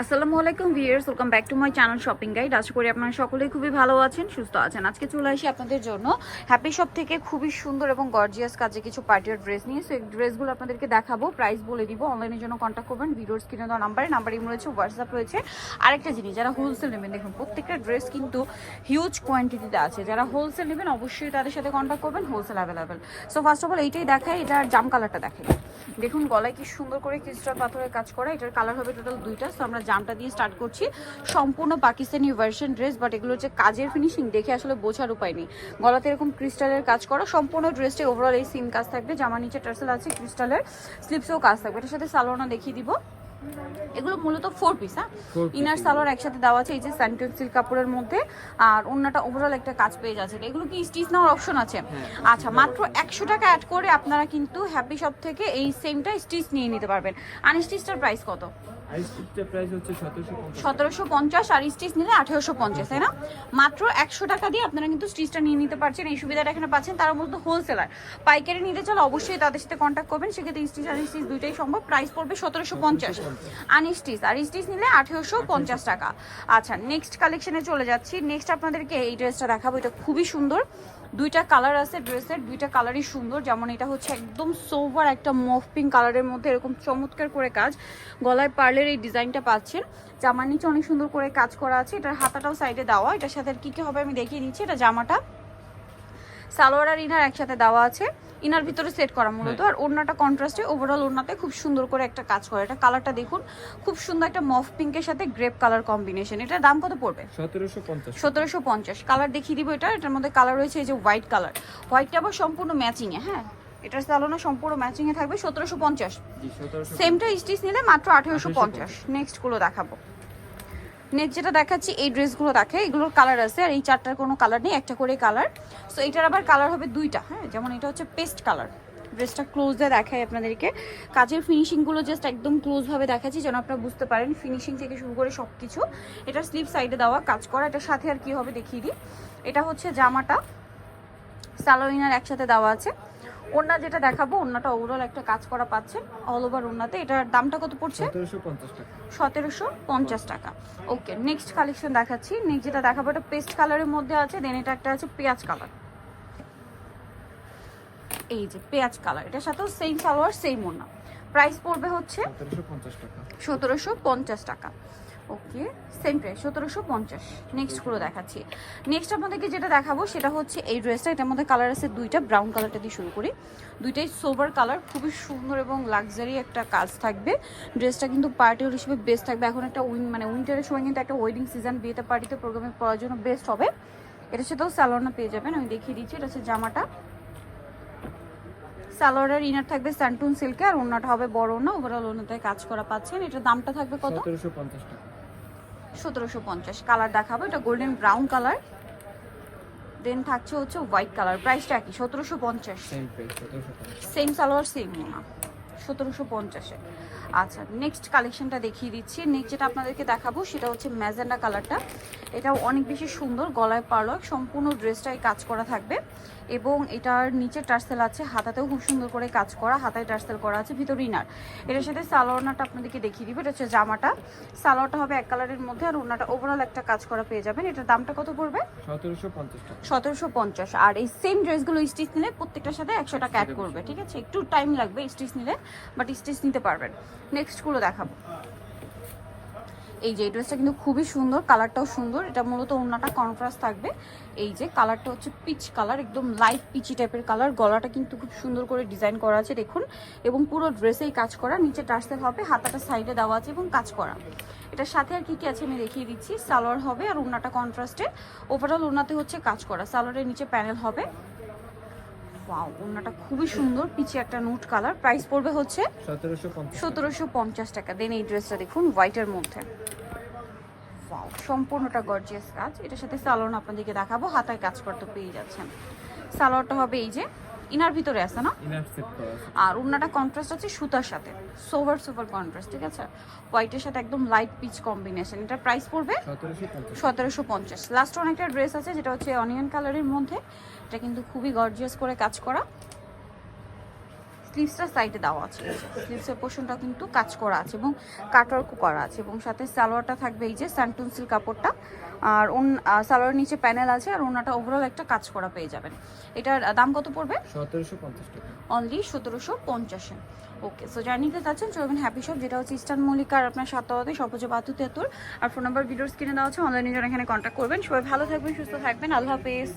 আসসালামু আলাইকুম viewers, welcome back to my channel shopping guide. আশা করি আপনারা সকলেই খুবই ভালো আছেন, সুস্থ আছেন। আজকে চলে আসি আপনাদের জন্য হ্যাপি শপ থেকে খুবই সুন্দর এবং গর্জিয়াস কাজে কিছু পার্টির ড্রেস নিয়ে। সো এই ড্রেসগুলো আপনাদেরকে দেখাবো, প্রাইস বলে দিব। অনলাইনের জন্য কন্ট্যাক্ট করবেন ভিডিওর স্ক্রিনে দেওয়া নাম্বার ইমো রয়েছে, হোয়াটসঅ্যাপ রয়েছে। আরেকটা জিনিস, যারা হোলসেল নেবেন, দেখুন প্রত্যেকটা ড্রেস কিন্তু হিউজ কোয়ান্টিটিতে আছে। যারা হোলসেল নেবেন অবশ্যই তাদের সাথে কন্ট্যাক্ট করবেন, wholesale available. So first of all এইটাই দেখায়, এটার জাম কালারটা দেখাই। দেখুন গলায় কি সুন্দর করে ক্রিস্টাল পাথরের কাজ করা। এটার কালার হবে টোটাল দুইটা। সো আমরা জামটা দিয়ে স্টার্ট করছি। সম্পূর্ণ পাকিস্তানি ভার্সন ড্রেস, বাট এগুলো হচ্ছে কাজের ফিনিশিং দেখে আসলে বোঝার উপায় নেই। গলাতে এরকম ক্রিস্টালের কাজ করা, সম্পূর্ণ ড্রেসটা ওভারঅল এই সিম কাজ থাকবে। জামার নিচে টার্সেল আছে, ক্রিস্টালের স্লিপসেও কাজ থাকবে। এটার সাথে সালোয়ারটা দেখিয়ে দিব। এগুলো মূলত 4 পিস, হ্যাঁ, ইনার সালোয়ার একসাথে দেওয়া আছে এই যে স্যান্টেন সিল্ক কাপড়ের মধ্যে। আর অন্যটা ওভারঅল একটা কাজ পেয়ে যাচ্ছে। এগুলো কি স্টিচ নেওয়ার অপশন আছে? আচ্ছা, মাত্র 100 টাকা অ্যাড করে আপনারা কিন্তু হ্যাপি শপ থেকে এই সেমটা স্টিচ নিয়ে নিতে পারবেন। আনস্টিচটার প্রাইস কত? প্রাইস হচ্ছে 1750, আর স্টিচ নিলে 1850, তাই না? মাত্র 100 টাকা দিয়ে আপনারা কিন্তু স্টিচটা নিয়ে নিতে পারছেন। এই সুবিধাটা এখানে পাচ্ছেন। তারা মূলত হোলসেলার, পাইকারি নিতে চাইলে অবশ্যই তাদের সাথে কন্ট্যাক্ট করবেন। সেক্ষেত্রে স্টিচ আর স্টিচ দুইটাই সম্ভব। প্রাইস পড়বে 1750 আনস্টিচ, আর স্টিচ নিলে 1850 টাকা। আচ্ছা, নেক্সট কালেকশনে চলে যাচ্ছি। নেক্সট আপনাদেরকে এই ড্রেসটা দেখাবো। এটা খুবই সুন্দর, দুইটা কালার আছে ড্রেসের, দুইটা কালারই সুন্দর। যেমন এটা হচ্ছে একদম সোভার একটা মফ পিঙ্ক কালারের মধ্যে এরকম চমৎকার করে কাজ, গলায় পার্লের এই ডিজাইনটা পাচ্ছেন। জামার নিচে অনেক সুন্দর করে কাজ করা আছে। এটার হাতাটাও সাইডে দেওয়া। এটার সাথে আর কি কি হবে আমি দেখিয়ে দিচ্ছি। এটা জামাটা, সালোয়ার আর ইনার একসাথে দেওয়া আছে। ইনার ভিতরে সেট করা মূলত, আর ওড়নাটা কন্ট্রাস্টে। ওভারঅল ওড়নাতে খুব সুন্দর করে একটা কাজ করে। এটা কালারটা দেখুন, খুব সুন্দর একটা মফ পিঙ্কের সাথে গ্রেপ কালার কম্বিনেশন। এটার দাম কত পড়বে? 1750। কালার দেখিয়ে দিব। এটার মধ্যে কালার রয়েছে এই যে হোয়াইট কালার। হোয়াইটটা আবার সম্পূর্ণ ম্যাচিংয়ে, হ্যাঁ, এটার সালোনা সম্পূর্ণ ম্যাচিংয়ে থাকবে। 1750। সেমটা স্টিচ নিলে মাত্র 1850। নেক্সট গুলো দেখাবো। নেক্সট যেটা দেখাচ্ছি, এই ড্রেসগুলো দেখে, এগুলোর কালার আছে, আর এই চারটার কোনো কালার নেই, একটা করে কালার। সো এটার আবার কালার হবে দুইটা, হ্যাঁ, যেমন এটা হচ্ছে পেস্ট কালার। ড্রেসটা ক্লোজে দেখায় আপনাদেরকে, কাজের ফিনিশিংগুলো জাস্ট একদম ক্লোজভাবে দেখাচ্ছি যেন আপনারা বুঝতে পারেন ফিনিশিং থেকে শুরু করে সব কিছু। এটার স্লিভ সাইডে দেওয়া কাজ করা। এটার সাথে আর কি হবে দেখিয়ে দিই। এটা হচ্ছে জামাটা, সালোয়ার একসাথে দেওয়া আছে। ওড়না যেটা দেখাবো, ওড়নাটা ওভারঅল একটা কাজ করা পাচ্ছেন অল ওভার ওড়নাতে। এটার দামটা কত পড়ছে? 1750 টাকা। ওকে, নেক্সট কালেকশন দেখাচ্ছি। নেক্সট যেটা দেখাবো, এটা পেস্ট কালারের মধ্যে আছে। দেন এটা একটা আছে পেঁয়াজ কালার, এই যে পেঁয়াজ কালার। এটার সাথেও সেম সালোয়ার সেম ওড়না। প্রাইস পড়বে হচ্ছে 1750 টাকা। ওকে, সেম প্রাইস 1750। নেক্সট গুলো দেখাচ্ছি। নেক্সট আপনাদেরকে যেটা দেখাবো সেটা হচ্ছে এই ড্রেসটা। এটার মধ্যে কালার আছে দুইটা, ব্রাউন কালারটা দিয়ে শুরু করি। দুইটাই সোবার কালার, খুবই সুন্দর এবং লাক্সারি একটা কাজ থাকবে। ড্রেসটা কিন্তু পার্টি ওর হিসেবে বেস্ট থাকবে। এখন একটা উইন্টারের সময় কিন্তু একটা ওয়েডিং সিজন, বিয়েতে পার্টিতে প্রোগ্রামে পরার জন্য বেস্ট হবে। এটার সাথেও সালোয়ারটা পেয়ে যাবেন, আমি দেখিয়ে দিচ্ছি। এটা হচ্ছে জামাটা, সালোয়ারের ইনার থাকবে স্যান্টুন সিল্কে, আর ওড়নাটা হবে বড় ওড়না। ওভারঅল ওড়নাতে কাজ করা পাচ্ছেন। এটার দামটা থাকবে কত? 1750। কালার দেখাবো, এটা গোল্ডেন ব্রাউন কালার, দেন থাকছে হচ্ছে হোয়াইট কালার। প্রাইসটা কি? 1750। সেম সালোয়ার সেম ওড়না, 1750-এ। আচ্ছা, নেক্সট কালেকশনটা দেখিয়ে দিচ্ছি। নেক্সট যেটা আপনাদেরকে দেখাবো সেটা হচ্ছে ম্যাজেন্ডা কালারটা। এটাও অনেক বেশি সুন্দর, গলায় পার্ল, সম্পূর্ণ ড্রেসটাই কাজ করা থাকবে। এবং এটার নিচে টার্সেল আছে, হাতাতেও খুব সুন্দর করে কাজ করা, হাতায় টার্সেল করা আছে, ভিতরে ইনার। এটার সাথে সালোয়ারটা আপনাদেরকে দেখিয়ে দিব। এটা হচ্ছে জামাটা, সালোয়ারটা হবে এক কালারের মধ্যে, আর ওড়নাটা ওভারঅল একটা কাজ করা পেয়ে যাবেন। এটার দামটা কত পড়বে? 1750। আর এই সেম ড্রেসগুলো স্টিচ নিলে প্রত্যেকটার সাথে 100 টাকা অ্যাড করবে, ঠিক আছে? একটু টাইম লাগবে স্টিচ নিলে, বাট স্টিচ নিতে পারবেন। নেক্সটগুলো দেখাবো। এই যে এই ড্রেসটা কিন্তু খুবই সুন্দর, কালারটাও সুন্দর। এটা মূলত ওড়নাটা কন্ট্রাস্ট থাকবে। এই যে কালারটা হচ্ছে পিচ কালার, একদম লাইট পিচি টাইপের কালার। গলাটা কিন্তু খুব সুন্দর করে ডিজাইন করা আছে দেখুন, এবং পুরো ড্রেসেই কাজ করা। নিচে টার্সেল হবে, হাতাটা সাইডে দেওয়া আছে এবং কাজ করা। এটার সাথে আর কি কি আছে আমি দেখিয়ে দিচ্ছি। সালোয়ার হবে, আর ওড়নাটা কন্ট্রাস্টে। ওভারঅল ওড়নাতে হচ্ছে কাজ করা। সালোয়ারের নিচে প্যানেল হবে। ওয়াও, ওড়নাটা খুবই সুন্দর, পিছে একটা নুট কালার। প্রাইস পড়বে হচ্ছে 1750 টাকা। দেন এই ড্রেসটা দেখুন হোয়াইটের মধ্যে, ওয়াও, সম্পূর্ণটা গর্জিয়াস কাজ। এটার সাথে সালোয়ার আপনাদেরকে দেখাবো, হাতায় কাজ করতে পেয়ে যাচ্ছেন। সালোয়ারটা হবে এই যে ইনার ভিতরে আছে না, আর ওড়নাটা কন্ট্রাস্ট আছে সুতার সাথে, সোভার কন্ট্রাস্ট, ঠিক আছে? হোয়াইটের সাথে একদম লাইট পিচ কম্বিনেশন। এটার প্রাইস পড়বে 1750। লাস্ট অনেকটা ড্রেস আছে যেটা হচ্ছে অনিয়ন কালারের মধ্যে। এটা কিন্তু খুবই গর্জিয়াস করে কাজ করা। স্লিভসটা সাইডে দেওয়া আছে, স্লিভসের পোর্শনটা কিন্তু কাজ করা আছে এবং কাটওয়ার্কও করা আছে এবং সাথে সালোয়ারটা থাকবে এই যে স্যান্টুন সিল্ক কাপড়টা, আর সালোয়ারের নিচে প্যানেল আছে আর ওনাটা ওভারঅল একটা কাজ করা পেয়ে যাবেন। এটার দাম কত পড়বে? 1750 টাকা। অনলি 1750। ওকে, সো যারা নিতে চাচ্ছেন চলবেন হ্যাপি শপ, যেটা হচ্ছে ইস্টার্ন মল্লিকা আর আপনার সাতটাতে সবুজ বাতু তেতুর। আর ফোন নাম্বার ভিডিওর স্ক্রিনে দেওয়া আছে, অনলাইনে যারা এখানে কন্ট্যাক্ট করবেন। সবাই ভালো থাকবেন, সুস্থ থাকবেন, আল্লাহ হাফেজ।